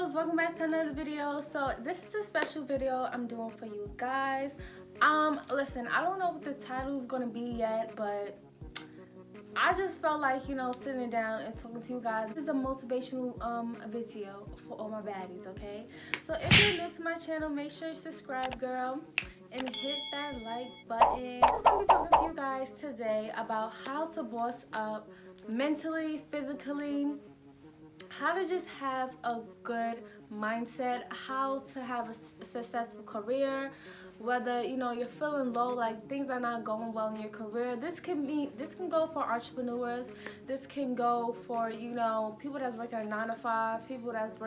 loves, welcome back to another video. So this is a special video I'm doing for you guys. Listen, I don't know what the title is gonna be yet, but I just felt like, you know, sitting down and talking to you guys. This is a motivational video for all my baddies, okay? So if you're new to my channel, make sure you subscribe, girl, and hit that like button. I'm just gonna be talking to you guys today about how to boss up mentally, physically, how to just have a good mindset, how to have a successful career, whether, you know, you're feeling low, like things are not going well in your career. This can go for entrepreneurs, this can go for, you know, people that's working a 9 to 5, people that's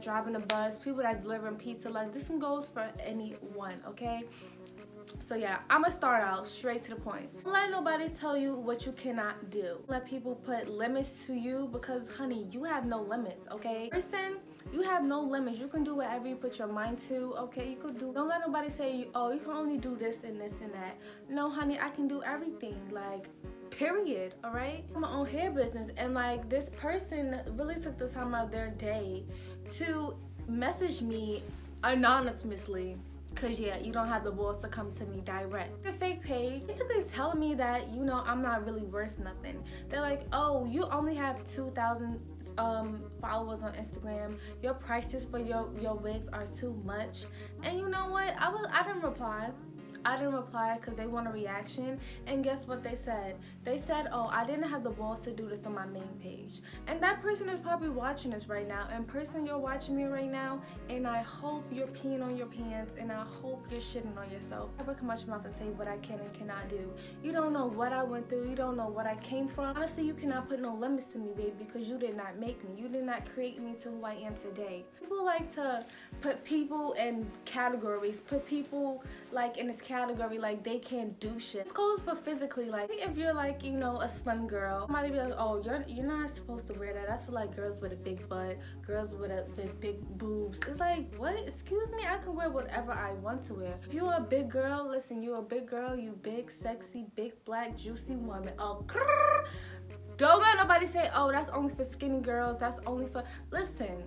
driving a bus, people that's delivering pizza. Like, this can go for anyone, okay? So yeah, I'm gonna start out straight to the point. Don't let nobody tell you what you cannot do. Let people put limits to you, because honey, you have no limits, okay? Person, you have no limits. You can do whatever you put your mind to, okay? You could do. Don't let nobody say, oh, you can only do this and this and that. No, honey, I can do everything. Like, period. All right? I'm my own hair business, and like, this person really took the time out of their day to message me anonymously. Cause yeah, you don't have the balls to come to me direct. The fake page basically telling me that, you know, I'm not really worth nothing. They're like, oh, you only have 2,000 followers on Instagram. Your prices for your wigs are too much. And you know what? I didn't reply. I didn't reply because they want a reaction. And guess what they said? They said, oh, I didn't have the balls to do this on my main page. And that person is probably watching this right now. And person, you're watching me right now, and I hope you're peeing on your pants, and I hope you're shitting on yourself. Never come out your mouth and say what I can and cannot do. You don't know what I went through. You don't know what I came from. Honestly, you cannot put no limits to me, babe, because you did not make me. You did not create me to who I am today. People like to put people in categories, put people like in this category like they can't do shit. This goes for physically. Like, if you're like, you know, a slim girl, somebody be like, oh, you're not supposed to wear that. That's for like girls with a big butt, girls with a big boobs. It's like, what? Excuse me, I can wear whatever I want to wear. If you're a big girl, listen, you're a big girl, you big, sexy, big, black, juicy woman. Oh, don't let nobody say, oh, that's only for skinny girls, that's only for, listen.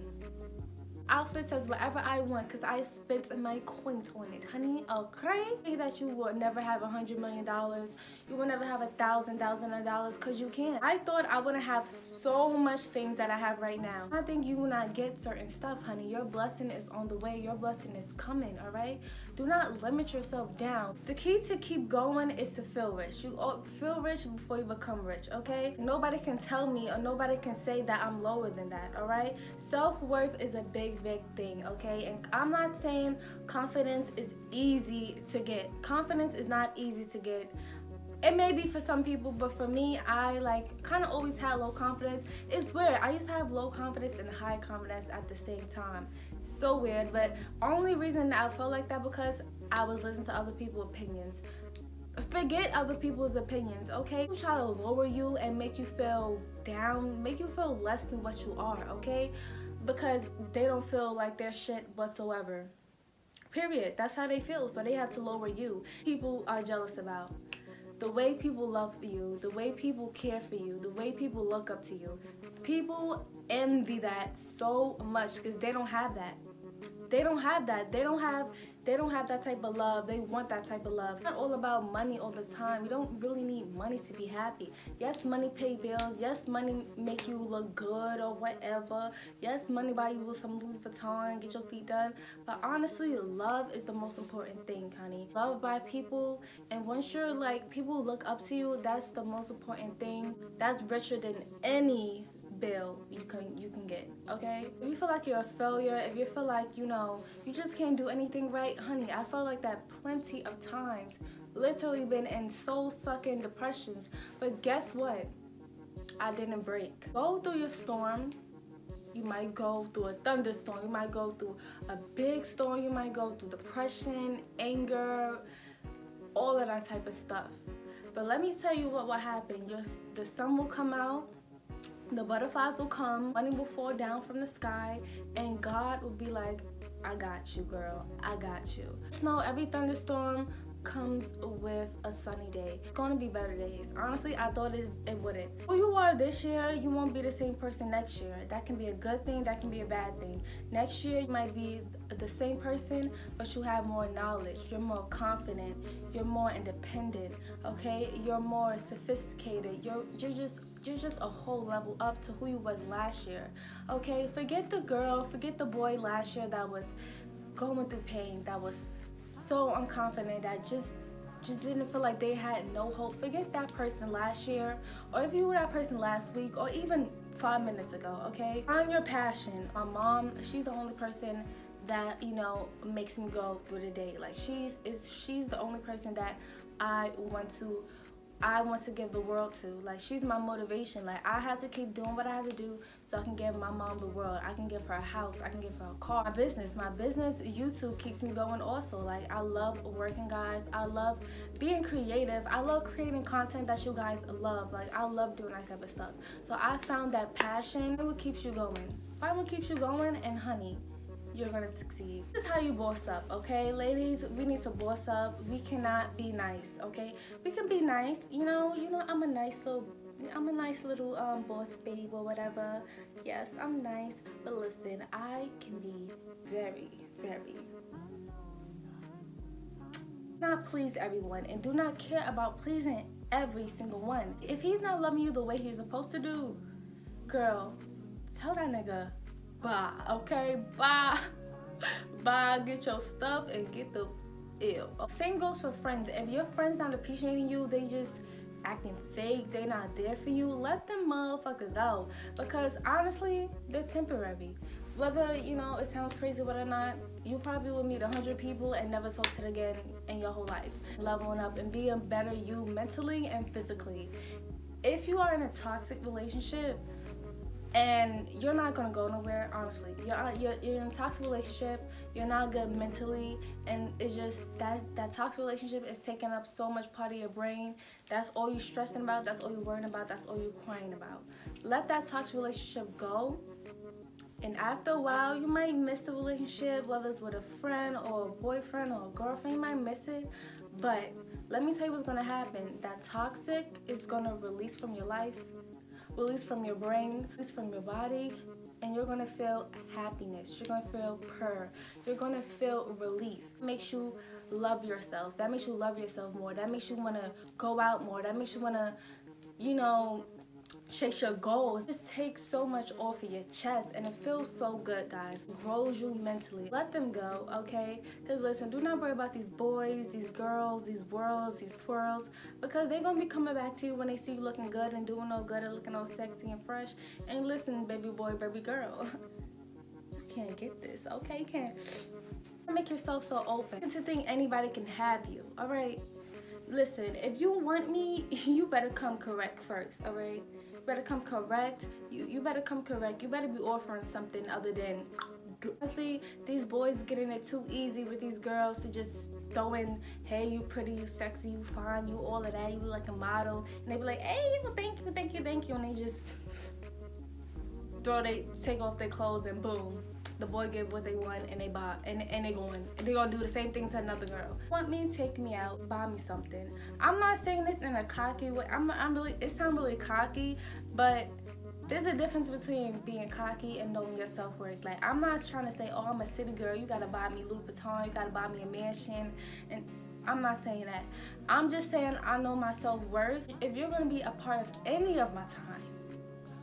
Outfit says whatever I want, because I spent my coins on it, honey. Okay? That you will never have $100 million. You will never have $1,000 because you can't. I thought I wouldn't have so much things that I have right now. I think you will not get certain stuff, honey. Your blessing is on the way. Your blessing is coming, all right? Do not limit yourself down. The key to keep going is to feel rich. You feel rich before you become rich, okay? Nobody can tell me or nobody can say that I'm lower than that, all right? Self-worth is a big thing, okay? And I'm not saying confidence is easy to get. Confidence is not easy to get. It may be for some people, but for me, I like kind of always had low confidence. It's weird. I used to have low confidence and high confidence at the same time. So weird, but only reason that I felt like that because I was listening to other people's opinions. Forget other people's opinions, okay? People try to lower you and make you feel down, make you feel less than what you are, okay? Because they don't feel like they're shit whatsoever. Period. That's how they feel, so they have to lower you. People are jealous about the way people love you, the way people care for you, the way people look up to you. People envy that so much because they don't have that. They don't have that. They don't have that type of love. They want that type of love. It's not all about money all the time. You don't really need money to be happy. Yes, money pay bills. Yes, money make you look good or whatever. Yes, money buy you some Louis Vuitton, get your feet done. But honestly, love is the most important thing, honey. Love by people, and once you're like, people look up to you, that's the most important thing. That's richer than any bill you can get, okay? If you feel like you're a failure, if you feel like, you know, you just can't do anything right, honey, I felt like that plenty of times. Literally been in soul-sucking depressions, but guess what? I didn't break. Go through your storm. You might go through a thunderstorm. You might go through a big storm. You might go through depression, anger, all of that type of stuff. But let me tell you what will happen. The sun will come out. The butterflies will come, money will fall down from the sky, and God will be like, I got you, girl. I got you. Just know every thunderstorm comes with a sunny day. It's gonna be better days. Honestly, I thought it wouldn't. Who you are this year, you won't be the same person next year. That can be a good thing, that can be a bad thing. Next year, you might be the same person, but you have more knowledge. You're more confident. You're more independent, okay? You're more sophisticated. You're just a whole level up to who you was last year, okay? Forget the girl, forget the boy last year that was going through pain, that was so unconfident, that just didn't feel like they had no hope. Forget that person last year, or if you were that person last week, or even 5 minutes ago, okay? Find your passion. My mom, she's the only person that, you know, makes me go through the day. Like, she's the only person that I want to give the world to. Like, she's my motivation. Like, I have to keep doing what I have to do so I can give my mom the world. I can give her a house, I can give her a car. My business YouTube keeps me going also. Like, I love working, guys. I love being creative. I love creating content that you guys love. Like, I love doing that type of stuff. So I found that passion. Find what keeps you going. Find what keeps you going, and honey, you're gonna succeed. This is how you boss up, okay? Ladies, we need to boss up. We cannot be nice, okay? We can be nice, you know, I'm a nice little boss babe or whatever. Yes, I'm nice, but listen, I can be very, very not please everyone, and do not care about pleasing every single one. If he's not loving you the way he's supposed to do, girl, tell that nigga bye, okay? Bye. Bye. Get your stuff and get the ill. Same goes for friends. If your friends not appreciating you, they just acting fake, they not there for you, let them motherfuckers go. Because honestly, they're temporary. Whether, you know, it sounds crazy, whether or not, you probably will meet 100 people and never talk to them again in your whole life. Leveling up and being better you mentally and physically. If you are in a toxic relationship, and you're not gonna go nowhere, honestly. You're in a toxic relationship, you're not good mentally, and it's just that toxic relationship is taking up so much part of your brain. That's all you're stressing about, that's all you're worrying about, that's all you're crying about. Let that toxic relationship go, and after a while, you might miss the relationship, whether it's with a friend or a boyfriend or a girlfriend, you might miss it, but let me tell you what's gonna happen. That toxic is gonna release from your life, release from your brain, release from your body, and you're gonna feel happiness. You're gonna feel purr. You're gonna feel relief. It makes you love yourself. That makes you love yourself more. That makes you wanna go out more. That makes you wanna, you know, chase your goals. It just takes so much off of your chest, and it feels so good, guys. It grows you mentally. Let them go, okay? Because listen, do not worry about these boys, these girls, these whirls, these swirls, because they're gonna be coming back to you when they see you looking good and doing all good and looking all sexy and fresh. And listen, baby boy, baby girl, you can't get this, okay? You can't make yourself so open to think anybody can have you, all right? Listen, if you want me, you better come correct first, all right? You better come correct. You better come correct. You better be offering something other than, honestly, these boys getting it too easy with these girls to just throw in, hey, you pretty, you sexy, you fine, you all of that, you like a model, and they be like, hey, well, thank you, thank you, thank you, and they just take off their clothes, and boom, the boy get what they want, and they buy, and they gonna do the same thing to another girl. Want me, take me out, buy me something. I'm not saying this in a cocky way. It sounds really cocky, but there's a difference between being cocky and knowing your self-worth. Like, I'm not trying to say, oh, I'm a city girl, you gotta buy me Louis Vuitton, you gotta buy me a mansion, and I'm not saying that. I'm just saying I know my self-worth. If you're gonna be a part of any of my time,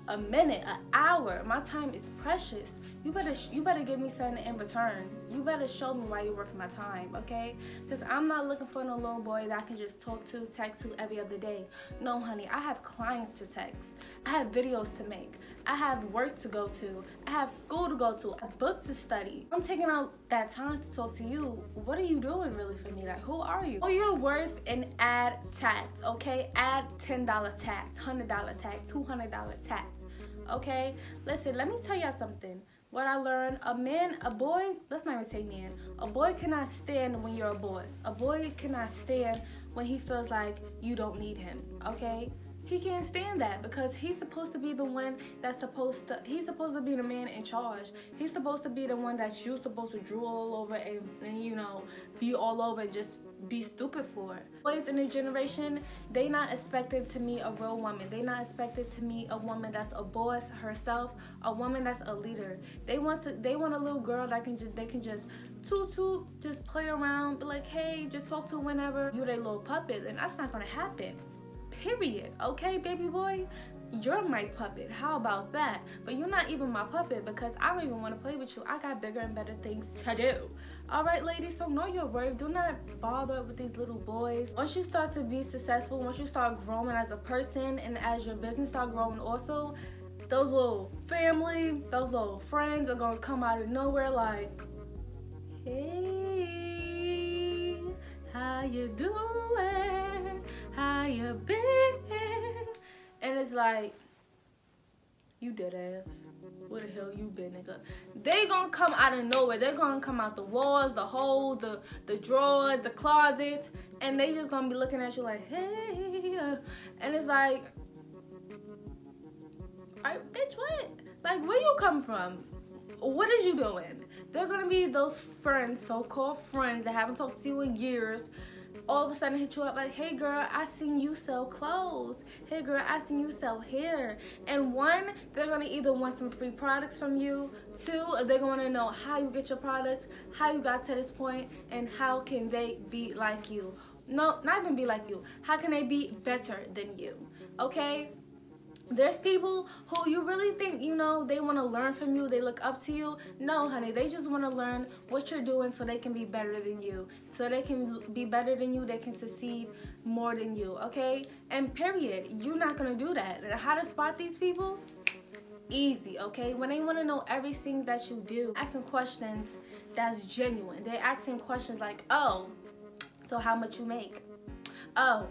a minute, an hour, my time is precious. You better give me something in return. You better show me why you're worth my time, okay? Because I'm not looking for no little boy that I can just talk to, text to every other day. No, honey, I have clients to text. I have videos to make. I have work to go to. I have school to go to. I have books to study. I'm taking out that time to talk to you. What are you doing really for me? Like, who are you? Oh, you're worth an ad tax, okay? Add $10 tax, $100 tax, $200 tax, okay? Listen, let me tell y'all something. What I learned, a boy, let's not even say man, a boy cannot stand when you're a boss. A boy cannot stand when he feels like you don't need him, okay? he can't stand that, because he's supposed to be the one he's supposed to be the man in charge. He's supposed to be the one that you're supposed to drool all over and you know, be all over and just be stupid for. Boys in the generation, they not expected to meet a real woman. They not expected to meet a woman that's a boss herself, a woman that's a leader. They want a little girl that they can just toot, just play around, be like, hey, just talk to whenever. You their little puppet, and that's not gonna happen. Period. Okay, baby boy? You're my puppet. How about that? But you're not even my puppet, because I don't even want to play with you. I got bigger and better things to do. Alright, ladies, so know your worth. Do not bother with these little boys. Once you start to be successful, once you start growing as a person and as your business start growing also, those little family, those little friends are going to come out of nowhere like, hey, how you doing? How you been? And it's like, you dead ass. Where the hell you been, nigga? They gonna come out of nowhere. They're gonna come out the walls, the holes, the drawers, the closets, and they just gonna be looking at you like, hey. And it's like, bitch, what? Like, where you come from? What is you doing? They're gonna be those friends, so-called friends that haven't talked to you in years, all of a sudden hit you up like, hey girl, I seen you sell clothes. Hey girl, I seen you sell hair. And one, they're gonna either want some free products from you. Two, they're gonna know how you get your products, how you got to this point, and how can they be like you. No, not even be like you. How can they be better than you? Okay? There's people who you really think, you know, they want to learn from you, they look up to you. No, honey, they just want to learn what you're doing so they can be better than you. So they can be better than you, they can succeed more than you, okay? And period, you're not going to do that. And how to spot these people? Easy, okay? When they want to know everything that you do, asking questions that's genuine. They're asking questions like, oh, so how much you make? Oh,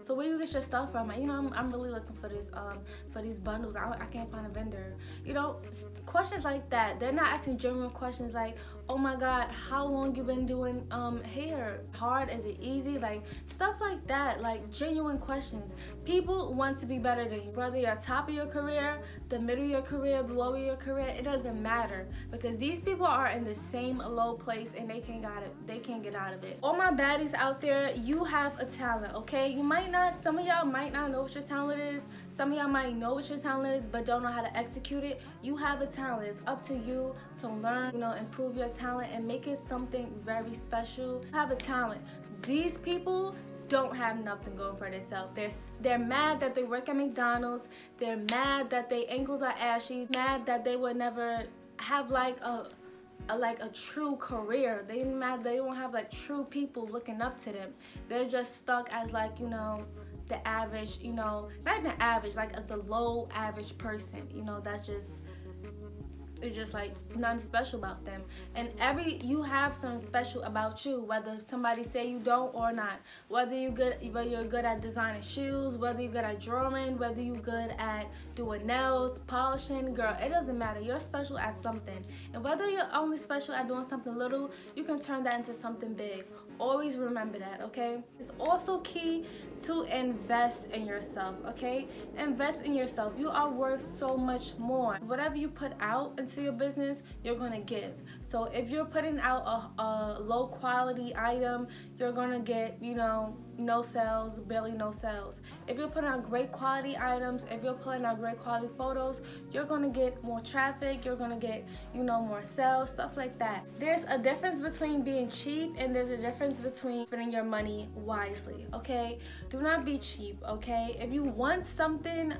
so where you get your stuff from? You know, I'm really looking for these bundles. I can't find a vendor. You know, questions like that. They're not asking genuine questions like, oh my God, how long you been doing hair? Hard? Is it easy? Like stuff like that. Like genuine questions. People want to be better than you. Whether you're at top of your career, the middle of your career, the low of your career, it doesn't matter, because these people are in the same low place and they can't get out of it. All my baddies out there, you have a talent, okay? You might not, some of y'all might not know what your talent is. Some of y'all might know what your talent is but don't know how to execute it. You have a talent. It's up to you to learn, you know, improve your talent and make it something very special. You have a talent. These people don't have nothing going for themselves. They're mad that they work at McDonald's. They're mad that their ankles are ashy. Mad that they would never have like a true career. They mad they don't have like true people looking up to them. They're just stuck as like, you know, the average, you know, not even average, like as a low average person, you know, that's just, it's just like nothing special about them. And you have something special about you, whether somebody say you don't or not. Whether you're good at designing shoes, whether you're good at drawing, whether you're good at doing nails, polishing, girl, it doesn't matter. You're special at something. And whether you're only special at doing something little, you can turn that into something big. Always remember that, okay? It's also key to invest in yourself, okay? Invest in yourself. You are worth so much more. Whatever you put out into your business, you're gonna give. So if you're putting out a low quality item, you're gonna get, you know, no sales, barely no sales. If you're putting out great quality items, if you're putting out great quality photos, you're gonna get more traffic, you're gonna get, you know, more sales, stuff like that. There's a difference between being cheap and there's a difference between spending your money wisely, okay? Do not be cheap, okay? If you want something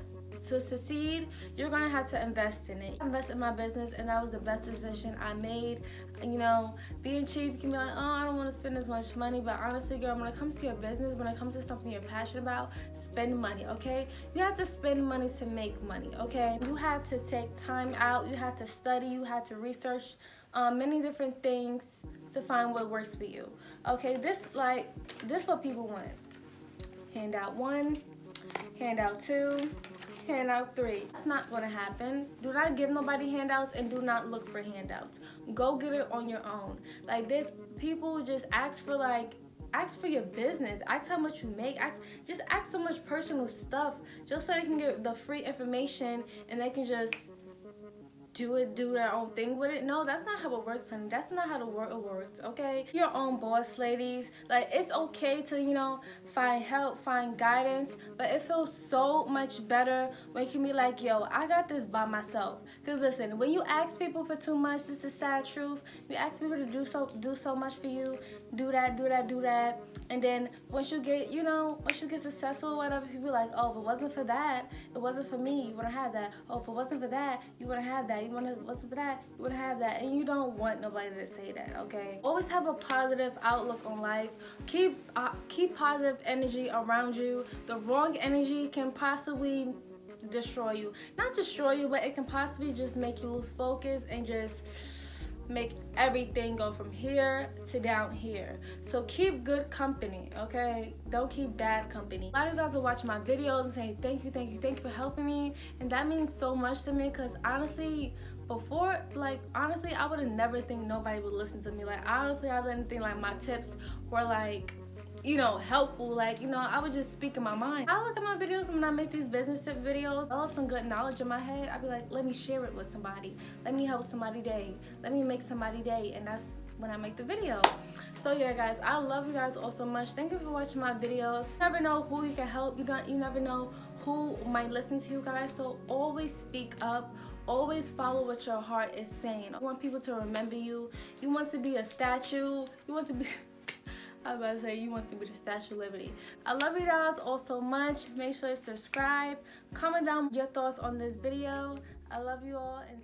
to succeed, you're gonna have to invest in it. I invested in my business and that was the best decision I made. You know, being cheap can be like, oh, I don't want to spend as much money, but honestly, girl, when it comes to your business, when it comes to something you're passionate about, spend money, okay? You have to spend money to make money, okay? You have to take time out, you have to study, you have to research many different things to find what works for you, okay? This what people want. Handout 1, handout 2, handout 3. That's not going to happen. Do not give nobody handouts and do not look for handouts. Go get it on your own. Like this, people just ask for like ask for your business, ask how much you make, just ask so much personal stuff just so they can get the free information and they can just do their own thing with it. No, that's not how it works, honey. That's not how the world works, okay? Your own boss, ladies. Like, it's okay to, you know, find help, find guidance, but it feels so much better when you can be like, yo, I got this by myself. Because listen, when you ask people for too much, this is sad truth, you ask people to do so much for you, do that, and then once you get, you know, once you get successful or whatever, people be like, oh, if it wasn't for that, it wasn't for me, you wouldn't have that. Oh, if it wasn't for that, you wouldn't have that. Wasn't for that, you wouldn't have that. And you don't want nobody to say that, okay? Always have a positive outlook on life. Keep positive energy around you. The wrong energy can possibly destroy you. Not destroy you, but it can possibly just make you lose focus and just make everything go from here to down here. So keep good company, okay? Don't keep bad company. A lot of you guys will watch my videos and say thank you for helping me, and that means so much to me, because honestly, before, like, honestly, I would have never think nobody would listen to me. Like, honestly, I didn't think like my tips were like, you know, helpful. Like, you know, I would just speak in my mind. I look at my videos when I make these business tip videos, I have some good knowledge in my head. I'd be like, let me share it with somebody. Let me help somebody day. Let me make somebody day. And that's when I make the video. So yeah, guys, I love you guys all so much. Thank you for watching my videos. You never know who you can help. You never know who might listen to you guys. So always speak up. Always follow what your heart is saying. You want people to remember you. You want to be a statue. You want to be... I was about to say, you want to be the Statue of Liberty. I love you guys all so much. Make sure to subscribe. Comment down your thoughts on this video. I love you all, and